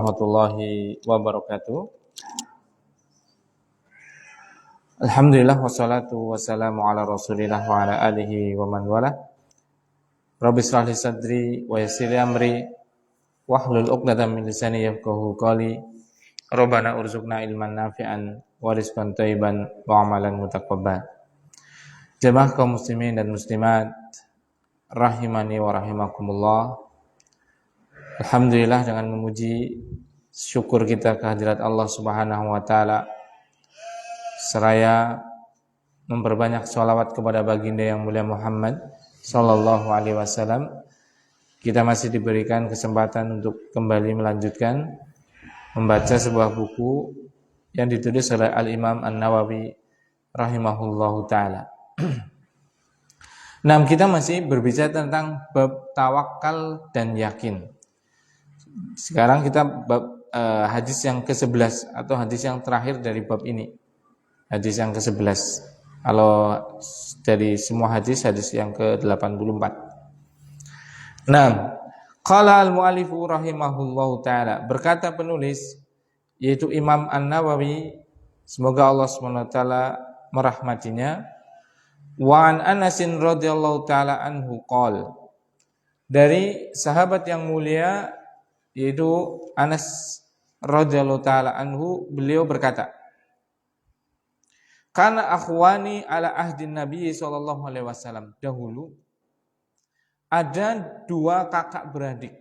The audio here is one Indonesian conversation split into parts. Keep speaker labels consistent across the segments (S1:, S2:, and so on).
S1: warahmatullahi wabarakatuh. Alhamdulillah wassalatu wassalamu ala Rasulillah wa ala alihi wa man wala. Rabbi shrah li sadri wa yassir li amri wahlul 'uqdatam min lisani yafqahu qawli. Rabbana urzuqna ilman nafi'an wa rizqan thayyiban wa amalan mutaqabbal. Jemaah kaum muslimin dan muslimat rahimani wa rahimakumullah. Alhamdulillah, dengan memuji syukur kita kehadirat Allah Subhanahu wa taala, seraya memperbanyak sholawat kepada baginda yang mulia Muhammad sallallahu alaihi wasallam, kita masih diberikan kesempatan untuk kembali melanjutkan membaca sebuah buku yang ditulis oleh Al-Imam An-Nawawi rahimahullahu taala. Nah, kita masih berbicara tentang bab tawakal dan yakin. Sekarang kita bab hadis yang ke-11 atau hadis yang terakhir dari bab ini. Hadis yang ke-11. Kalau dari semua hadis yang ke-84. Nah, qala al-mu'allifu rahimahullahu taala, berkata penulis yaitu Imam An-Nawawi, semoga Allah SWT merahmatinya, wa an Anasin radhiyallahu taala anhu qala, dari sahabat yang mulia yaitu Anas radhiyallahu taala anhu, beliau berkata, kana akhwani ala ahdin Nabi sallallahu alaihi wasallam, dahulu ada dua kakak beradik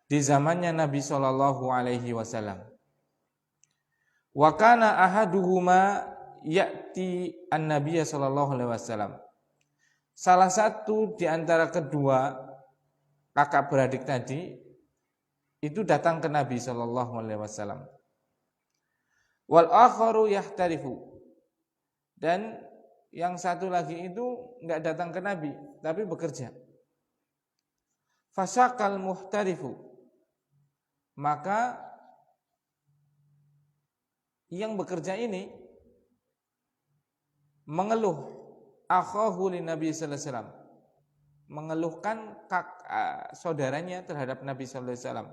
S1: di zamannya Nabi sallallahu alaihi wasallam. Wa kana ahaduhuma ya'ti an-nabiy sallallahu alaihi wasallam. Salah satu di antara kedua kakak beradik tadi itu datang ke Nabi sallallahu alaihi wasallam. Wal akharu yahtarifu, dan yang satu lagi itu enggak datang ke Nabi tapi bekerja. Fasaqal muhtarifu, maka yang bekerja ini mengeluh akhahu li Nabi sallallahu alaihi wasallam, mengeluhkan saudaranya terhadap Nabi sallallahu alaihi wasallam.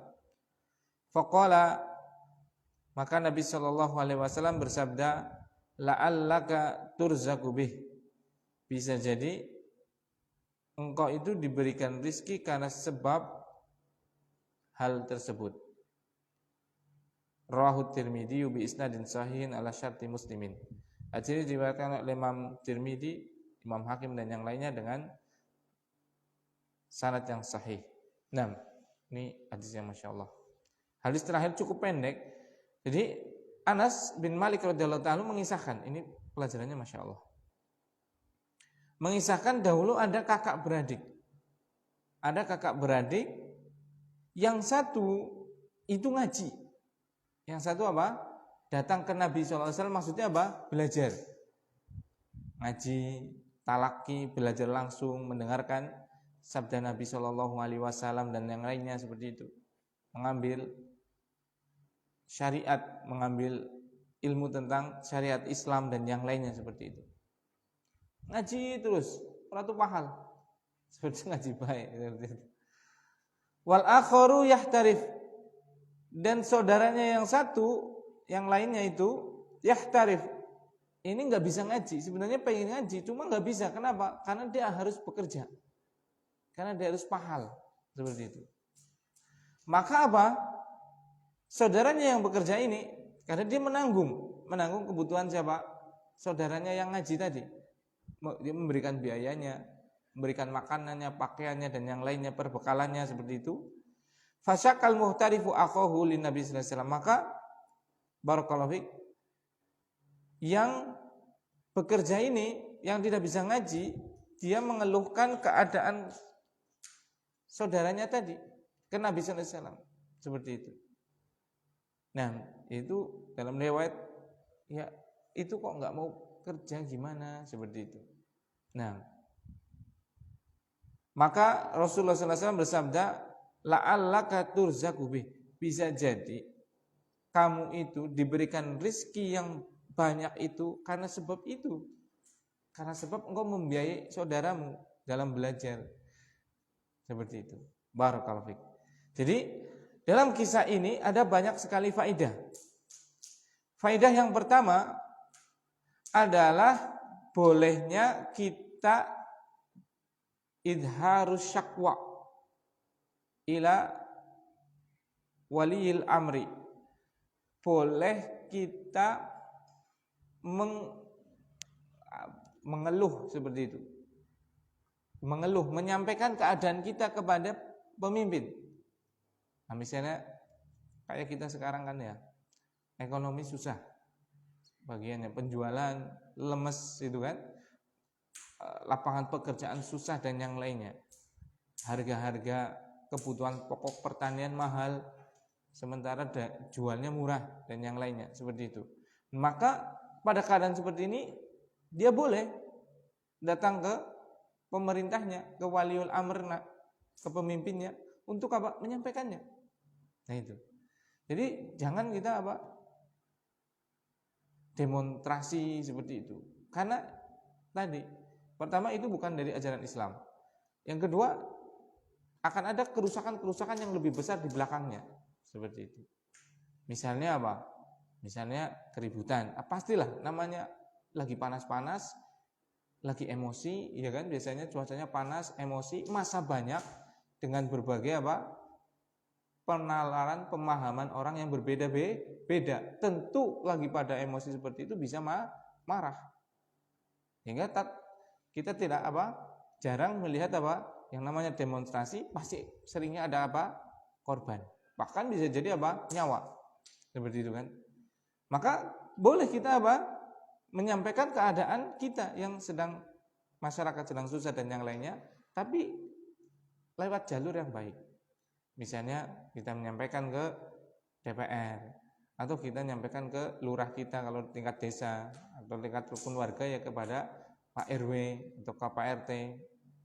S1: Faqala, maka Nabi sallallahu alaihi wasallam bersabda, la'allaka turzaku bih, bisa jadi engkau itu diberikan rizki karena sebab hal tersebut. Rawahu Tirmidzi bi isnadin sahihin ala syarti muslimin. Hadis ini diriwayatkan oleh Imam Tirmidzi, Imam Hakim dan yang lainnya dengan sanad yang sahih. Nah, ini hadis yang Masya Allah. Hadis terakhir cukup pendek. Jadi Anas bin Malik radhiyallahu ta'ala mengisahkan, ini pelajarannya Masya Allah, mengisahkan dahulu ada kakak beradik. Ada kakak beradik, yang satu itu ngaji, yang satu apa? Datang ke Nabi SAW, maksudnya apa? Belajar ngaji, talaki, belajar langsung, mendengarkan sabda Nabi SAW dan yang lainnya seperti itu, mengambil syariat, mengambil ilmu tentang syariat Islam dan yang lainnya seperti itu. Ngaji terus, ratu pahal, seperti ngaji baik. Wal akharu yahtarif, dan saudaranya yang satu, yang lainnya itu yahtarif, ini nggak bisa ngaji. Sebenarnya pengen ngaji, cuma nggak bisa. Kenapa? Karena dia harus bekerja, karena dia harus pahal, seperti itu. Maka apa? Saudaranya yang bekerja ini, karena dia menanggung kebutuhan siapa? Saudaranya yang ngaji tadi. Dia memberikan biayanya, memberikan makanannya, pakaiannya dan yang lainnya, perbekalannya seperti itu. Fasyakal muhtarifu akhahu lin Nabi sallallahu alaihi wasallam, maka barakallahu fik, yang bekerja ini yang tidak bisa ngaji, dia mengeluhkan keadaan saudaranya tadi ke Nabi sallallahu alaihi wasallam, seperti itu. Nah, itu dalam riwayat, ya itu kok enggak mau kerja gimana, seperti itu. Nah, maka Rasulullah SAW bersabda, la'allaka turzaku bih, bisa jadi kamu itu diberikan rizki yang banyak itu karena sebab itu, karena sebab engkau membiayai saudaramu dalam belajar, seperti itu. Barakallahu fiik. Jadi Dalam kisah ini ada banyak sekali faedah. Faedah yang pertama adalah bolehnya kita idharus syakwa ila waliyil amri. Boleh kita mengeluh seperti itu. Mengeluh, menyampaikan keadaan kita kepada pemimpin. Nah, misalnya kayak kita sekarang kan ya, ekonomi susah, bagiannya penjualan lemes itu kan, lapangan pekerjaan susah dan yang lainnya, harga-harga kebutuhan pokok pertanian mahal, sementara jualnya murah dan yang lainnya seperti itu. Maka pada keadaan seperti ini dia boleh datang ke pemerintahnya, ke waliul amrna, ke pemimpinnya untuk apa? Menyampaikannya. Nah itu. Jadi jangan kita apa? Demonstrasi seperti itu. Karena tadi pertama itu bukan dari ajaran Islam. Yang kedua akan ada kerusakan-kerusakan yang lebih besar di belakangnya. Seperti itu. Misalnya apa? Misalnya keributan. Pastilah namanya lagi panas-panas, lagi emosi, ya kan? Biasanya cuacanya panas, emosi, masa banyak dengan berbagai apa? Penalaran, pemahaman orang yang berbeda-beda. Tentu lagi pada emosi seperti itu bisa marah. Hingga kita tidak apa? Jarang melihat apa? Yang namanya demonstrasi pasti seringnya ada apa? Korban. Bahkan bisa jadi apa? Nyawa. Seperti itu kan. Maka boleh kita apa? Menyampaikan keadaan kita yang sedang masyarakat sedang susah dan yang lainnya, tapi lewat jalur yang baik. Misalnya kita menyampaikan ke DPR atau kita menyampaikan ke lurah kita kalau tingkat desa atau tingkat rukun warga ya kepada Pak RW atau ke Pak RT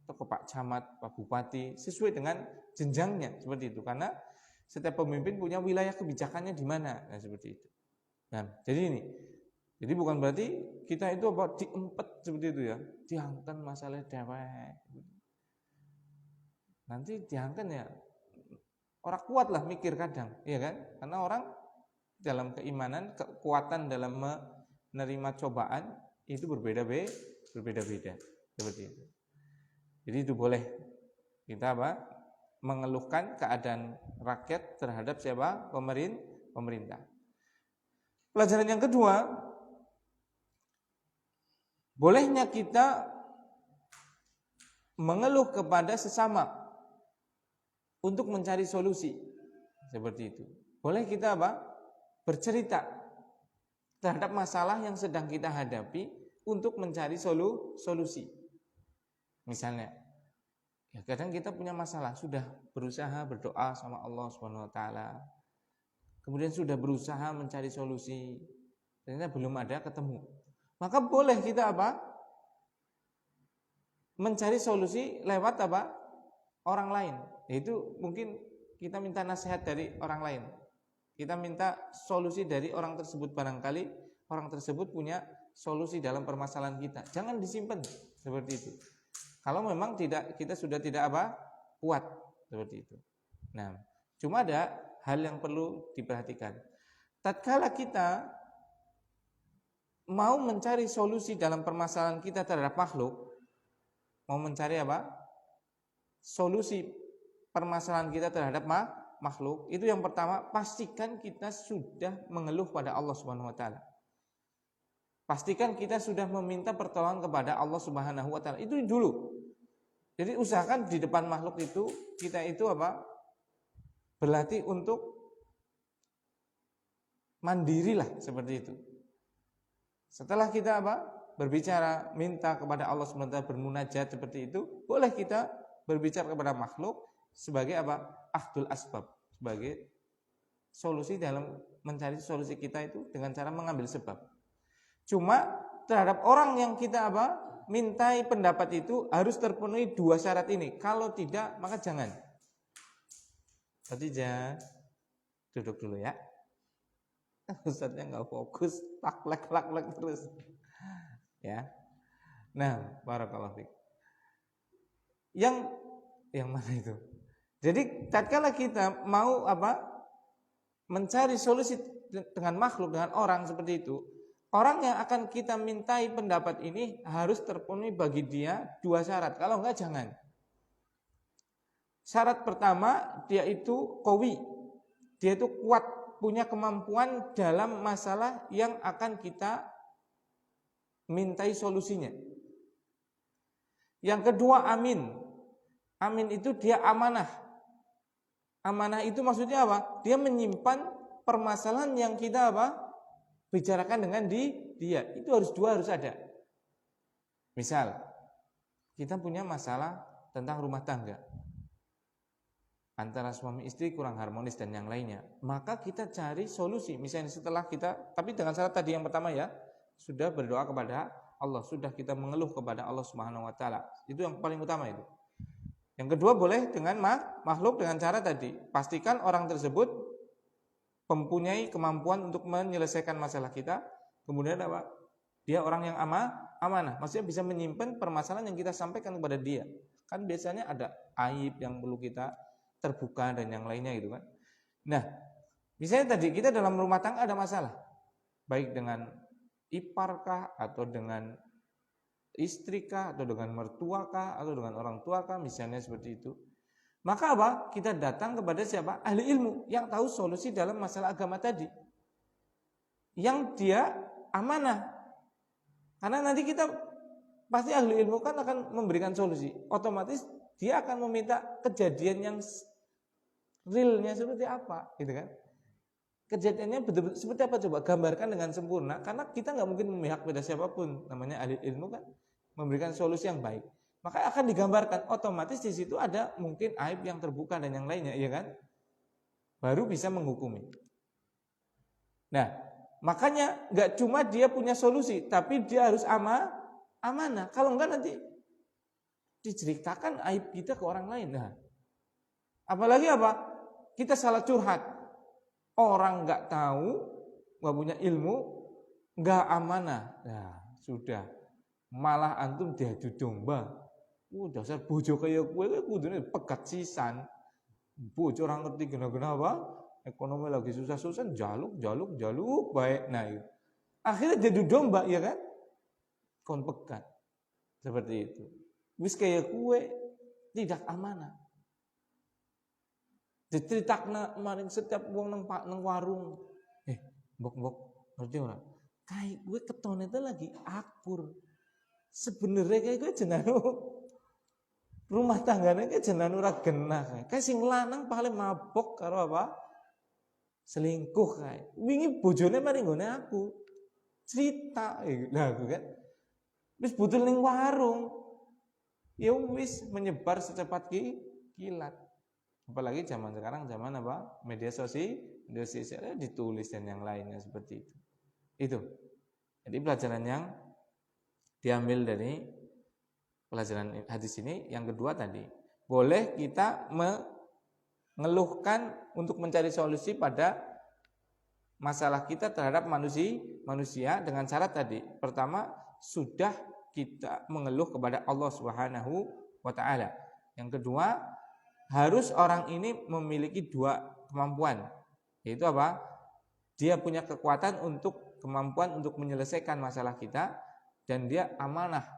S1: atau ke Pak Camat, Pak Bupati sesuai dengan jenjangnya seperti itu. Karena setiap pemimpin punya wilayah kebijakannya di mana, nah seperti itu. Nah, jadi ini. Jadi bukan berarti kita itu apa diempet seperti itu ya, diangkat masalah DPR. Nanti diangkat ya orang kuat lah mikir kadang, iya kan? Karena orang dalam keimanan, kekuatan dalam menerima cobaan itu berbeda-beda seperti itu. Jadi itu boleh kita apa? Mengeluhkan keadaan rakyat terhadap siapa? Pemerintah. Pelajaran yang kedua, bolehnya kita mengeluh kepada sesama untuk mencari solusi seperti itu. Boleh kita apa? Bercerita terhadap masalah yang sedang kita hadapi untuk mencari solusi. Misalnya, ya kadang kita punya masalah, sudah berusaha berdoa sama Allah Subhanahu wa taala. Kemudian sudah berusaha mencari solusi, ternyata belum ada ketemu. Maka boleh kita apa? Mencari solusi lewat apa? Orang lain. Yaitu mungkin kita minta nasihat dari orang lain. Kita minta solusi dari orang tersebut, barangkali orang tersebut punya solusi dalam permasalahan kita. Jangan disimpan seperti itu. Kalau memang kita sudah tidak apa? Kuat seperti itu. Nah, cuma ada hal yang perlu diperhatikan. Tatkala kita mau mencari solusi dalam permasalahan kita terhadap makhluk, mau mencari apa? Solusi permasalahan kita terhadap makhluk, itu yang pertama pastikan kita sudah mengeluh pada Allah Subhanahu wa taala. Pastikan kita sudah meminta pertolongan kepada Allah Subhanahu wa taala. Itu dulu. Jadi usahakan di depan makhluk itu kita itu apa? Berlatih untuk mandirilah seperti itu. Setelah kita apa? Berbicara, minta kepada Allah Subhanahu wa taala, bermunajat seperti itu, boleh kita berbicara kepada makhluk sebagai apa? Akhdul asbab, sebagai solusi dalam mencari solusi kita itu dengan cara mengambil sebab. Cuma terhadap orang yang kita apa? Mintai pendapat itu harus terpenuhi dua syarat ini. Kalau tidak, maka jangan. Khadijah, duduk dulu ya. Ustadznya nggak fokus, lak terus. Ya. Nah, barakallahu fiik. Yang mana itu? Jadi tatkala kita mau apa? mencari solusi dengan makhluk, dengan orang seperti itu, orang yang akan kita mintai pendapat ini harus terpenuhi bagi dia 2 syarat. Kalau enggak jangan. Syarat pertama, dia itu qawi. Dia itu kuat, punya kemampuan dalam masalah yang akan kita mintai solusinya. Yang kedua, amin. Amin itu dia amanah. Amanah itu maksudnya apa? Dia menyimpan permasalahan yang kita bicarakan dengan dia. Itu harus ada. Misal, kita punya masalah tentang rumah tangga. Antara suami istri kurang harmonis dan yang lainnya. Maka kita cari solusi. Misalnya setelah kita, tapi dengan syarat tadi yang pertama ya, sudah berdoa kepada Allah, sudah kita mengeluh kepada Allah Subhanahu wa taala. Itu yang paling utama itu. Yang kedua boleh dengan makhluk dengan cara tadi, pastikan orang tersebut mempunyai kemampuan untuk menyelesaikan masalah kita. Kemudian apa? Dia orang yang amanah, maksudnya bisa menyimpan permasalahan yang kita sampaikan kepada dia. Kan biasanya ada aib yang perlu kita terbuka dan yang lainnya gitu kan. Nah, misalnya tadi kita dalam rumah tangga ada masalah, baik dengan iparkah atau dengan istrikah atau dengan mertuakah atau dengan orang tuakah, misalnya seperti itu. Maka apa? Kita datang kepada siapa? Ahli ilmu yang tahu solusi dalam masalah agama tadi. Yang dia amanah. Karena nanti kita pasti ahli ilmu kan akan memberikan solusi. Otomatis dia akan meminta kejadian yang realnya seperti apa, gitu kan? Kejadiannya betul-betul seperti apa, coba gambarkan dengan sempurna. Karena kita nggak mungkin memihak pada siapapun, namanya ahli ilmu kan memberikan solusi yang baik. Maka akan digambarkan, otomatis di situ ada mungkin aib yang terbuka dan yang lainnya, ya kan? Baru bisa menghukumi. Nah, makanya nggak cuma dia punya solusi, tapi dia harus amanah. Kalau enggak nanti diceritakan aib kita ke orang lain. Nah, apalagi apa? Kita salah curhat. Orang nggak tahu, nggak punya ilmu, nggak amanah. Nah, sudah. Malah antum diadu domba. Dasar bojo kaya kowe kudune pegat sisan. Bojo ora ngerti gena-gena apa? Ekonomi lagi susah-susah, jaluk baik. Nah, itu. Akhirnya diadu domba, ya kan? Kon pegat. Seperti itu. Wis kaya kowe tidak amanah. Diceritakna kemarin setiap wong nang warung. Mbok ngerti ora? Kayak gue ketone itu lagi akur. Sebenarnya kayak gue jenanu rumah tanggane kayak jenanu ora genah. Kayak sing lanang paling mabok karo apa? Selingkuh kayak. Wingi bojone mari nggone aku. Cerita lah aku kan. Wis butuh ning warung. Ya wis menyebar secepat kilat. Apalagi zaman sekarang, zaman apa? Media sosial ditulis dan yang lainnya seperti itu. Itu. Jadi pelajaran yang diambil dari pelajaran hadis ini yang kedua tadi, boleh kita mengeluhkan untuk mencari solusi pada masalah kita terhadap manusia dengan syarat tadi. Pertama, sudah kita mengeluh kepada Allah Subhanahu wa taala. Yang kedua, harus orang ini memiliki 2 kemampuan. Yaitu apa? Dia punya kemampuan untuk menyelesaikan masalah kita, dan dia amanah,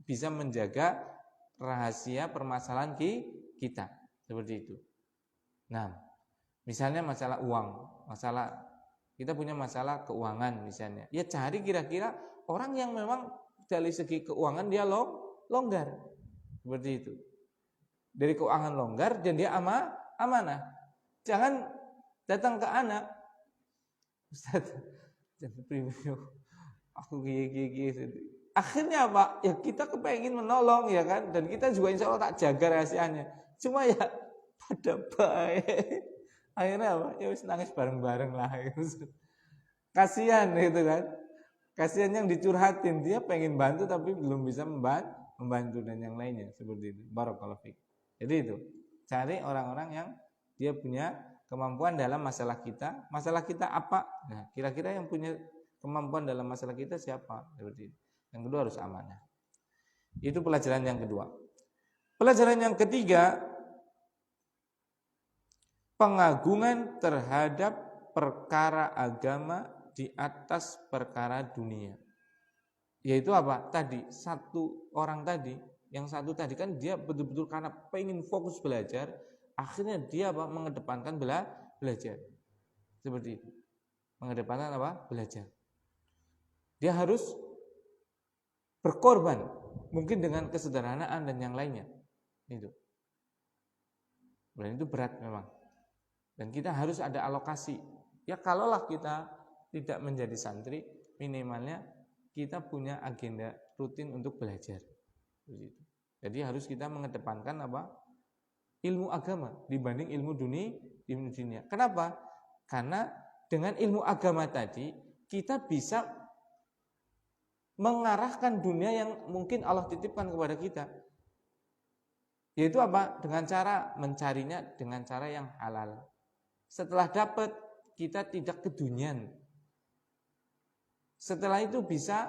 S1: bisa menjaga rahasia permasalahan kita. Seperti itu. Nah, misalnya masalah uang, kita punya masalah keuangan misalnya. Ya cari kira-kira orang yang memang dari segi keuangan dia longgar. Seperti itu. Dari keuangan longgar dan dia amanah. Jangan datang ke anak. Ustaz, aku gigi. Akhirnya apa? Ya kita kepengen menolong ya kan, dan kita juga insya Allah tak jaga rahasianya. Cuma ya pada baik. Akhirnya apa? Ya wis nangis bareng-bareng lah. Kasihan gitu kan. Kasihan yang dicurhatin, dia pengen bantu tapi belum bisa membantu dan yang lainnya seperti itu. Barakallahu fiik. Jadi itu, cari orang-orang yang dia punya kemampuan dalam masalah kita. Masalah kita apa? Nah, kira-kira yang punya kemampuan dalam masalah kita siapa? Seperti itu. Yang kedua harus amanah. Itu pelajaran yang kedua. Pelajaran yang ketiga, pengagungan terhadap perkara agama di atas perkara dunia. Yaitu apa? Tadi, satu orang tadi, yang satu tadi kan dia betul-betul karena pengen fokus belajar, akhirnya dia apa? Mengedepankan belajar. Seperti itu. Mengedepankan apa? Belajar. Dia harus berkorban, mungkin dengan kesederhanaan dan yang lainnya. Itu. Dan itu berat memang. Dan kita harus ada alokasi. Ya kalaulah kita tidak menjadi santri, minimalnya kita punya agenda rutin untuk belajar. Jadi harus kita mengedepankan apa? Ilmu agama dibanding ilmu dunia. Kenapa? Karena dengan ilmu agama tadi kita bisa mengarahkan dunia yang mungkin Allah titipkan kepada kita. Yaitu apa? Dengan cara mencarinya dengan cara yang halal. Setelah dapat, kita tidak kedunian. Setelah itu bisa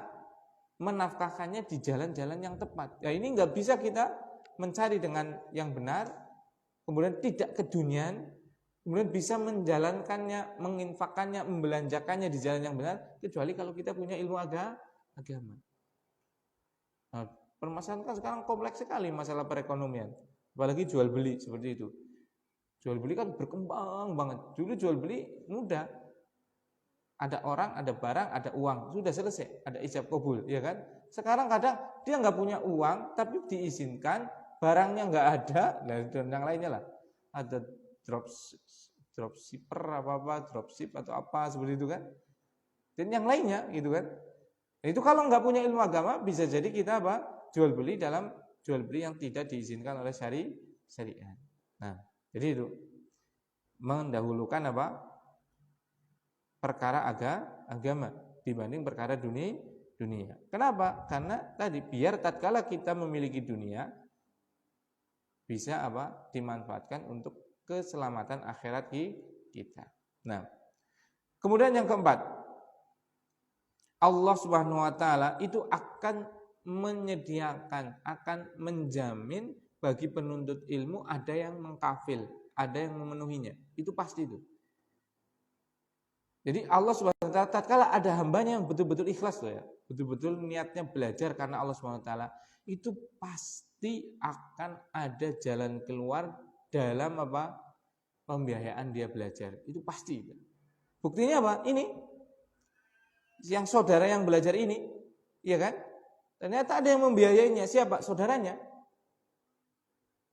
S1: menafkahkannya di jalan-jalan yang tepat. Ya ini nggak bisa kita mencari dengan yang benar, kemudian tidak kedunian, kemudian bisa menjalankannya, menginfakkannya, membelanjakannya di jalan yang benar, kecuali kalau kita punya ilmu agama. Nah, permasalahan kan sekarang kompleks sekali masalah perekonomian, apalagi jual beli seperti itu. Jual beli kan berkembang banget. Dulu jual beli mudah. Ada orang, ada barang, ada uang, sudah selesai, ada ijab kabul, ya kan? Sekarang kadang dia nggak punya uang, tapi diizinkan, barangnya nggak ada, dan yang lainnya lah, ada dropshipper dropship atau apa seperti itu kan? Dan yang lainnya, gitu kan? Nah, itu kalau nggak punya ilmu agama, bisa jadi kita apa? Jual beli dalam jual beli yang tidak diizinkan oleh syariat. Nah, jadi itu mendahulukan apa? Perkara agama dibanding perkara dunia. Kenapa? Karena tadi biar tatkala kita memiliki dunia bisa apa? Dimanfaatkan untuk keselamatan akhirat kita. Nah, kemudian yang keempat, Allah Subhanahu wa taala itu akan menyediakan, akan menjamin bagi penuntut ilmu ada yang mengkafil, ada yang memenuhinya. Itu pasti itu. Jadi Allah Subhanahu wa taala tatkala ada hambanya yang betul-betul ikhlas loh ya, betul-betul niatnya belajar karena Allah Subhanahu wa taala, itu pasti akan ada jalan keluar dalam apa? Pembiayaan dia belajar. Itu pasti. Buktinya apa? Ini yang saudara yang belajar ini, iya kan? Ternyata ada yang membiayainya. Siapa? Saudaranya.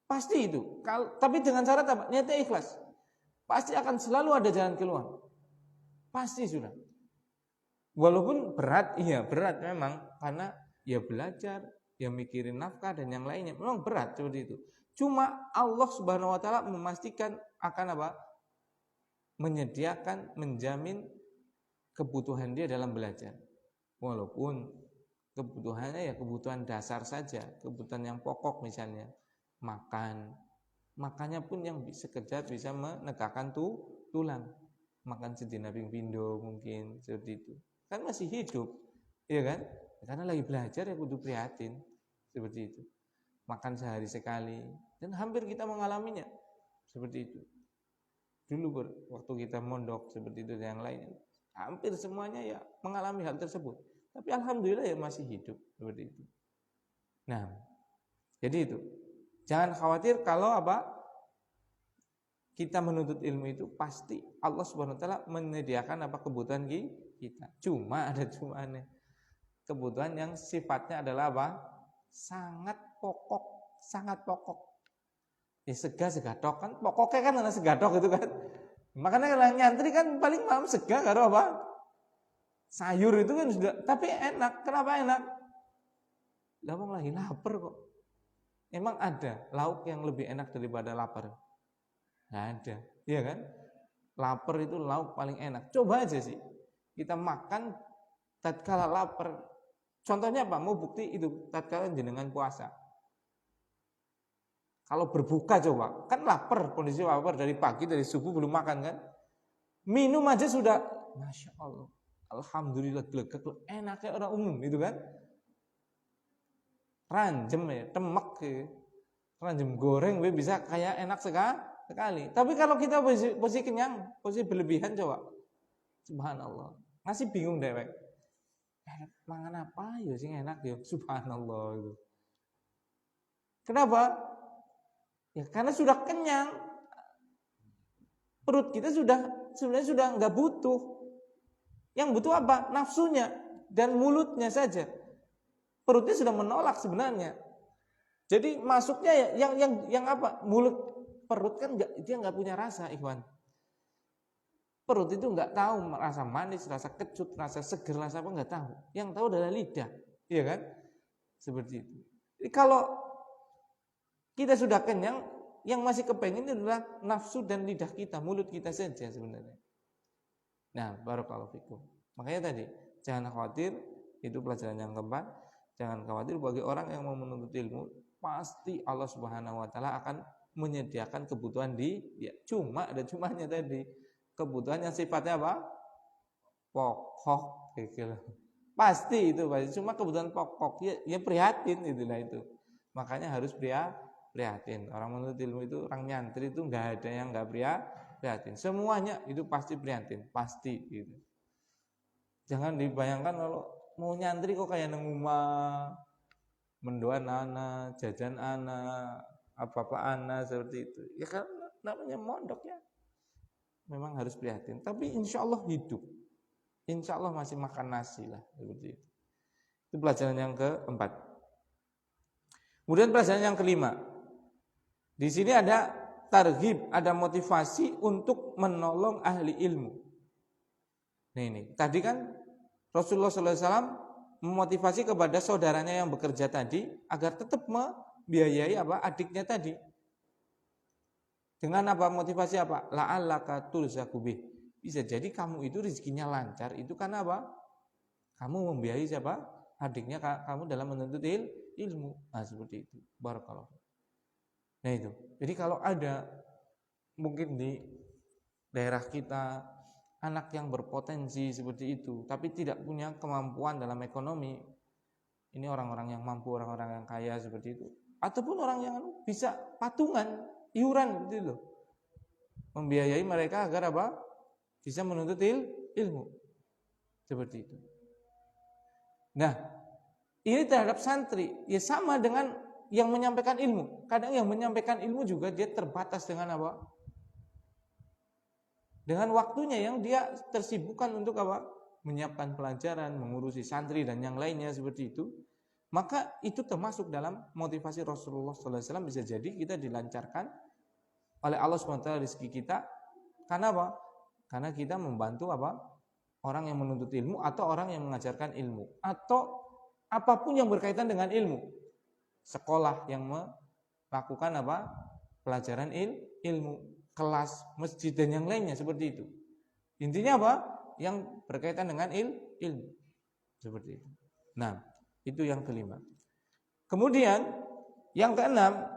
S1: Pasti itu. Tapi dengan syarat apa? Niatnya ikhlas. Pasti akan selalu ada jalan keluar. Pasti sudah. Walaupun berat, iya berat memang. Karena ya belajar, ya mikirin nafkah dan yang lainnya. Memang berat seperti itu. Cuma Allah Subhanahu wa taala memastikan akan apa? Menyediakan, menjamin kebutuhan dia dalam belajar. Walaupun kebutuhannya ya kebutuhan dasar saja, kebutuhan yang pokok misalnya makan. Makannya pun yang sekejap bisa menegakkan tulang. Makan sedina ping pindo mungkin seperti itu. Kan masih hidup, iya kan? Karena lagi belajar ya kudu prihatin seperti itu. Makan sehari sekali dan hampir kita mengalaminya seperti itu. Dulu waktu kita mondok seperti itu dan yang lainnya, hampir semuanya ya mengalami hal tersebut. Tapi alhamdulillah ya masih hidup seperti itu. Nah, jadi itu. Jangan khawatir kalau apa? Kita menuntut ilmu itu pasti Allah Subhanahu wa taala menyediakan apa kebutuhan kita. Cuma ada cumannya. Kebutuhan yang sifatnya adalah apa? Sangat pokok. Ya sega-segadok kan pokoknya kan ada segadok itu kan. Makanya kalau nyantri kan paling paham sega karo apa? Sayur itu kan sudah, tapi enak. Kenapa enak? Lah wong lagi lapar kok. Emang ada lauk yang lebih enak daripada lapar? Nggak ada, iya kan? Lapar itu lauk paling enak. Coba aja sih, kita makan tatkala lapar. Contohnya apa? Mau bukti itu tatkala jenengan puasa. Kalau berbuka coba, kan lapar, kondisi lapar dari pagi, dari subuh belum makan kan? Minum aja sudah, Masya Allah, Alhamdulillah, glegek, enaknya orang umum itu kan? Ranjem ya, temek ya. Ranjem goreng bisa kayak enak sekali. Tapi kalau kita posisi kenyang, posisi berlebihan coba. Subhanallah. Masih bingung dewek. Mangan apa ya sing enak ya? Subhanallah itu. Kenapa? Ya karena sudah kenyang. Perut kita sebenarnya sudah nggak butuh. Yang butuh apa? Nafsunya dan mulutnya saja. Perutnya sudah menolak sebenarnya. Jadi masuknya ya yang apa? Mulut, perut kan dia nggak punya rasa, ikhwan. Perut itu nggak tahu rasa manis, rasa kecut, rasa seger, rasa apa nggak tahu. Yang tahu adalah lidah, iya kan? Seperti itu. Jadi kalau kita sudah kenyang, yang masih kepengen itu adalah nafsu dan lidah kita, mulut kita saja sebenarnya. Nah, barakallahu fikum. Makanya tadi jangan khawatir, itu pelajaran yang keempat. Jangan khawatir bagi orang yang mau menuntut ilmu, pasti Allah Subhanahu wa taala akan menyediakan kebutuhan dia. Cuma ada cumanya tadi. Kebutuhan yang sifatnya apa? Pokok, gitu. Pasti itu, pasti. Cuma kebutuhan pokok ya prihatin itulah itu. Makanya harus prihatin. Orang menuntut ilmu itu, orang nyantri itu nggak ada yang nggak prihatin. Semuanya itu pasti prihatin, pasti gitu. Jangan dibayangkan kalau mau nyantri kok kayak nang omah, mendoan anak, jajan anak, apa-apa anak seperti itu. Ya kan namanya mondok ya. Memang harus prihatin, tapi insya Allah hidup, insya Allah masih makan nasi lah seperti itu. Itu pelajaran yang keempat. Kemudian pelajaran yang kelima, di sini ada targhib, ada motivasi untuk menolong ahli ilmu. Nah ini, tadi kan Rasulullah SAW memotivasi kepada saudaranya yang bekerja tadi agar tetap membiayai apa adiknya tadi. Dengan apa? Motivasi apa? La'allaka turzaku bih. Bisa jadi kamu itu rezekinya lancar. Itu karena apa? Kamu membiayai siapa? Adiknya kamu dalam menuntut ilmu. Nah seperti itu. Barakallahu. Nah itu. Jadi kalau ada mungkin di daerah kita anak yang berpotensi seperti itu, tapi tidak punya kemampuan dalam ekonomi. Ini orang-orang yang mampu, orang-orang yang kaya seperti itu. Ataupun orang yang bisa patungan, iuran gitu loh. Membiayai mereka agar apa? Bisa menuntut ilmu. Seperti itu. Nah, ini terhadap santri, ya sama dengan yang menyampaikan ilmu. Kadang yang menyampaikan ilmu juga dia terbatas dengan apa? Dengan waktunya yang dia tersibukkan untuk apa? Menyiapkan pelajaran, mengurusi santri dan yang lainnya seperti itu. Maka itu termasuk dalam motivasi Rasulullah SAW. Bisa jadi kita dilancarkan oleh Allah SWT rezeki kita. Karena apa? Karena kita membantu apa? Orang yang menuntut ilmu atau orang yang mengajarkan ilmu. Atau apapun yang berkaitan dengan ilmu. Sekolah yang melakukan apa? Pelajaran ilmu. Kelas, masjid dan yang lainnya seperti itu. Intinya apa? Yang berkaitan dengan ilmu. Seperti itu. Nah, itu yang kelima. Kemudian yang keenam,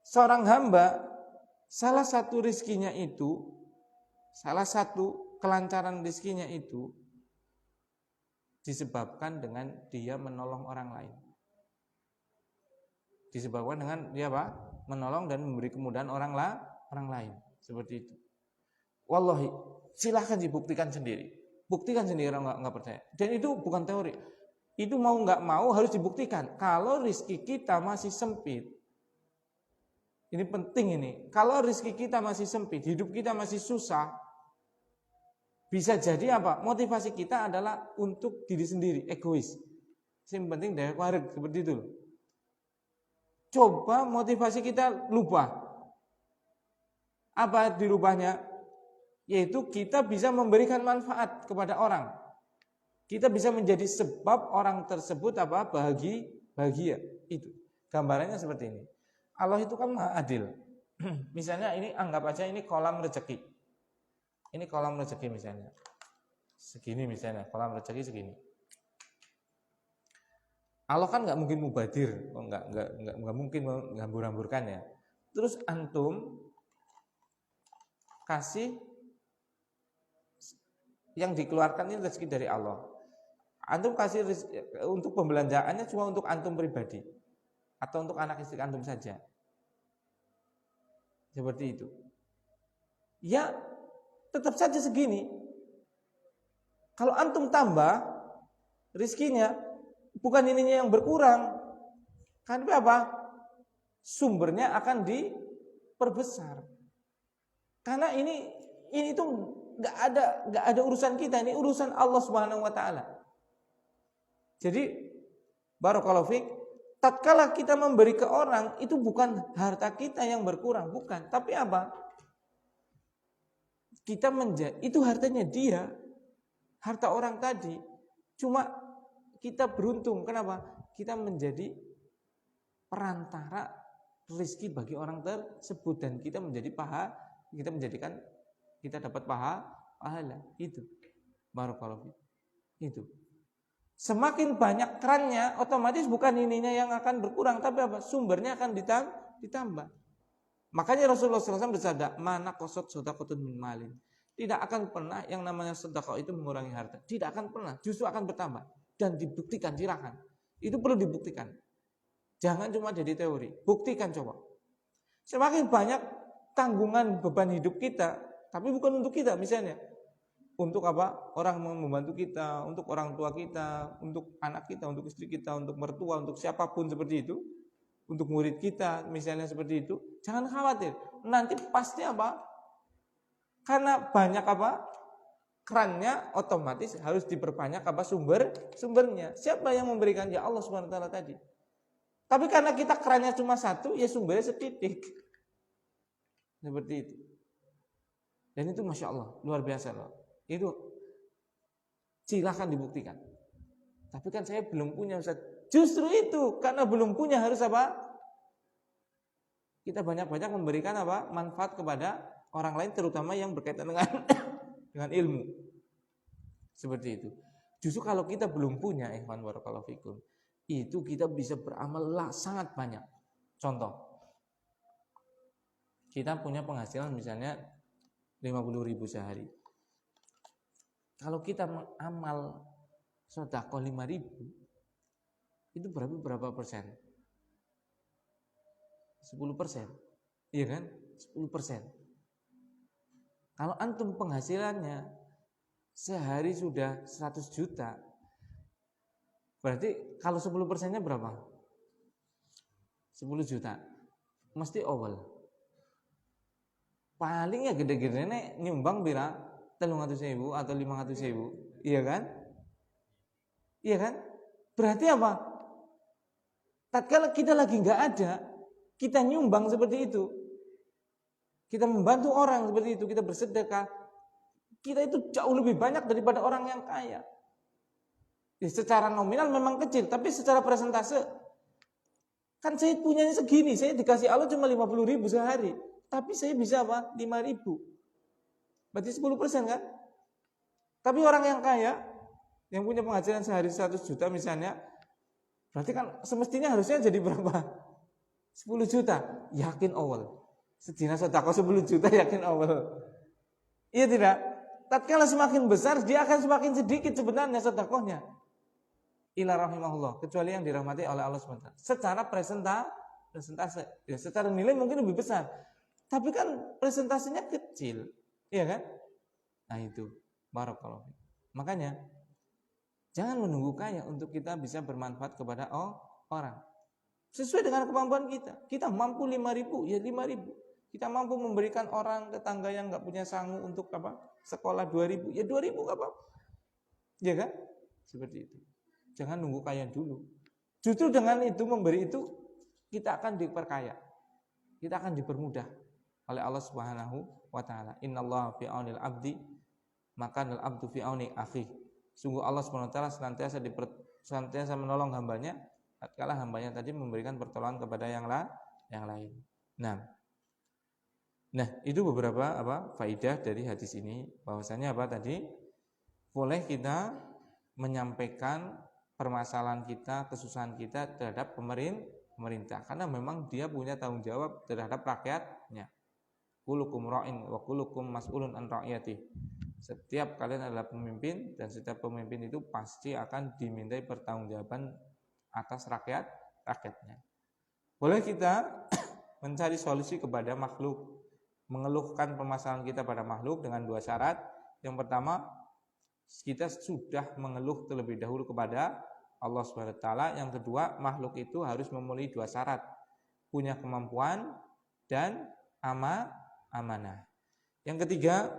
S1: seorang hamba salah satu rizkinya itu, salah satu kelancaran rizkinya itu disebabkan dengan dia menolong orang lain. Disebabkan dengan dia apa? Menolong dan memberi kemudahan orang lain. Seperti itu. Wallahi, silahkan dibuktikan sendiri. Buktikan sendiri, orang nggak percaya. Dan itu bukan teori. Itu mau nggak mau harus dibuktikan. Kalau rezeki kita masih sempit, ini penting ini. Kalau rezeki kita masih sempit, hidup kita masih susah, bisa jadi apa? Motivasi kita adalah untuk diri sendiri, egois. Yang penting dari warid seperti itu. Coba motivasi kita lupa. Apa dirubahnya? Yaitu kita bisa memberikan manfaat kepada orang. Kita bisa menjadi sebab orang tersebut apa? Bahagia. Itu. Gambarannya seperti ini. Allah itu kan Maha Adil. Misalnya ini anggap aja ini kolam rezeki. Ini kolam rezeki misalnya. Segini misalnya, kolam rezeki segini. Allah kan nggak mungkin mubadir, nggak mungkin menghambur-hamburkan ya. Terus antum kasih yang dikeluarkan ini rezeki dari Allah. Antum kasih untuk pembelanjaannya cuma untuk antum pribadi atau untuk anak istri antum saja. Seperti itu. Ya, tetap saja segini. Kalau antum tambah rizkinya, bukan ininya yang berkurang. Kan apa? Sumbernya akan diperbesar. Karena ini tuh nggak ada urusan kita, ini urusan Allah Subhanahu wa taala. Jadi barakallahu fiik, tatkala kita memberi ke orang itu bukan harta kita yang berkurang, bukan, tapi apa? Kita itu hartanya dia, harta orang tadi. Cuma kita beruntung, kenapa? Kita menjadi perantara rezeki bagi orang tersebut dan kita menjadi kita dapat pahala. Itu barakallahu fiik. Itu. Semakin banyak kerannya, otomatis bukan ininya yang akan berkurang, tapi apa? Sumbernya akan ditambah. Makanya Rasulullah SAW bersabda, "Mana qasat shadaqatun min malin." Tidak akan pernah yang namanya sedekah itu mengurangi harta. Tidak akan pernah, justru akan bertambah. Dan dibuktikan, silakan. Itu perlu dibuktikan. Jangan cuma jadi teori, buktikan coba. Semakin banyak tanggungan beban hidup kita, tapi bukan untuk kita misalnya. Untuk apa? Orang membantu kita, untuk orang tua kita, untuk anak kita, untuk istri kita, untuk mertua, untuk siapapun seperti itu, untuk murid kita misalnya seperti itu. Jangan khawatir. Nanti pasti apa? Karena banyak apa? Kerannya, otomatis harus diperbanyak apa? Sumbernya. Siapa yang memberikan? Ya Allah Subhanahu wa taala tadi. Tapi karena kita kerannya cuma satu, ya sumbernya setitik. Seperti itu. Dan itu Masya Allah, luar biasa loh. Itu silakan dibuktikan. Tapi kan saya belum punya, Ustaz. Justru itu, karena belum punya harus apa? Kita banyak-banyak memberikan apa? Manfaat kepada orang lain, terutama yang berkaitan dengan ilmu. Seperti itu. Justru kalau kita belum punya, ikhwan barakallahu fikum, itu kita bisa beramal sangat banyak. Contoh, kita punya penghasilan misalnya 50.000 sehari. Kalau kita mengamal sedekah 5.000, itu berapa persen? 10%. Iya kan? 10%. Kalau antum penghasilannya sehari sudah 100 juta, berarti kalau 10%-nya berapa? 10 juta. Mesti awal. Paling ya gede-gedenya nyumbang bira 300.000 atau 500.000, iya kan? Iya kan? Berarti apa? Tatkala kita lagi nggak ada, kita nyumbang seperti itu, kita membantu orang seperti itu, kita bersedekah, kita itu jauh lebih banyak daripada orang yang kaya. Ya, secara nominal memang kecil, tapi secara persentase, kan saya punyanya segini, saya dikasih Allah cuma 50.000 sehari, tapi saya bisa apa? 5.000. Berarti 10% kan? Tapi orang yang kaya, yang punya penghasilan sehari 100 juta misalnya, berarti kan semestinya harusnya jadi berapa? 10 juta. Yakin awal. Sedina sedekah 10 juta yakin awal. Iya tidak? Tatkala semakin besar, dia akan semakin sedikit sebenarnya sedekahnya. Ila rahimahullah, kecuali yang dirahmati oleh Allah SWT. Secara presentase, ya, secara nilai mungkin lebih besar. Tapi kan presentasinya kecil. Iya kan? Nah itu, barakallahu. Makanya jangan menunggu kaya untuk kita bisa bermanfaat kepada orang. Sesuai dengan kemampuan kita. Kita mampu 5.000, ya 5.000. Kita mampu memberikan orang tetangga yang nggak punya sangu untuk apa? Sekolah 2.000, ya 2.000 nggak apa-apa. Ya kan? Seperti itu. Jangan nunggu kaya dulu. Justru dengan itu memberi itu kita akan diperkaya. Kita akan dipermudah oleh Allah Subhanahu wa taala. Innallaha fi aunil abdi maka al abdu fi auni akhi. Sungguh Allah Subhanahu wa taala senantiasa menolong hambanya tatkala hambanya tadi memberikan pertolongan kepada yang lain. Nah, itu beberapa faidah dari hadis ini, bahwasanya tadi boleh kita menyampaikan permasalahan kita, kesusahan kita terhadap pemerintah, karena memang dia punya tanggung jawab terhadap rakyatnya. Kulukum ra'in wa kulukum mas'ulun an ra'iyati. Setiap kalian adalah pemimpin, dan setiap pemimpin itu pasti akan dimintai pertanggungjawaban atas rakyatnya. Boleh kita mencari solusi kepada makhluk, mengeluhkan permasalahan kita pada makhluk dengan 2 syarat. Yang pertama, kita sudah mengeluh terlebih dahulu kepada Allah Subhanahu wa taala. Yang kedua, makhluk itu harus memenuhi 2 syarat. Punya kemampuan dan amanah. Yang ketiga,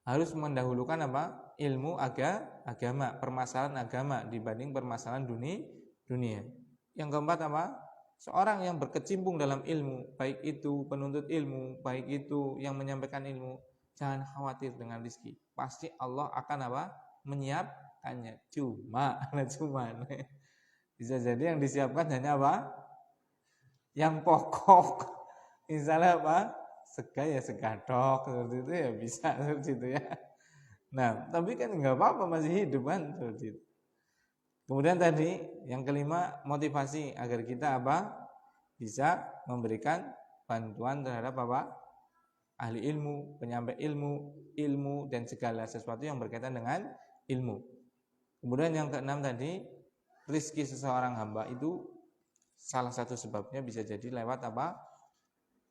S1: harus mendahulukan apa? Ilmu agama, permasalahan agama dibanding permasalahan dunia. Yang keempat apa? Seorang yang berkecimpung dalam ilmu, baik itu penuntut ilmu, baik itu yang menyampaikan ilmu, jangan khawatir dengan rezeki. Pasti Allah akan apa? Menyiapkannya. Cuma bisa jadi yang disiapkan hanya apa? Yang pokok. Misalnya apa? Sega ya segadok, seperti itu ya bisa seperti itu ya. Nah, tapi kan nggak apa-apa, masih hidup kan seperti itu. Kemudian tadi yang kelima, motivasi agar kita apa? Bisa memberikan bantuan terhadap apa? Ahli ilmu, penyampai ilmu dan segala sesuatu yang berkaitan dengan ilmu. Kemudian yang keenam tadi, rezeki seseorang hamba itu salah satu sebabnya bisa jadi lewat apa?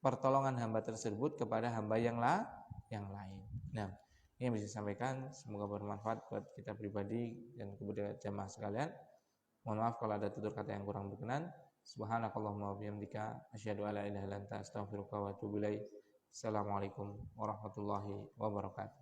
S1: Pertolongan hamba tersebut kepada hamba yang lain. Nah, ini yang bisa disampaikan, semoga bermanfaat buat kita pribadi dan kepada jamaah sekalian. Mohon maaf kalau ada tutur kata yang kurang berkenan. Subhanakallahumma wa bihamdika asyhadu an la ilaha illa anta astaghfiruka wa atubu ilaik. Assalamualaikum warahmatullahi wabarakatuh.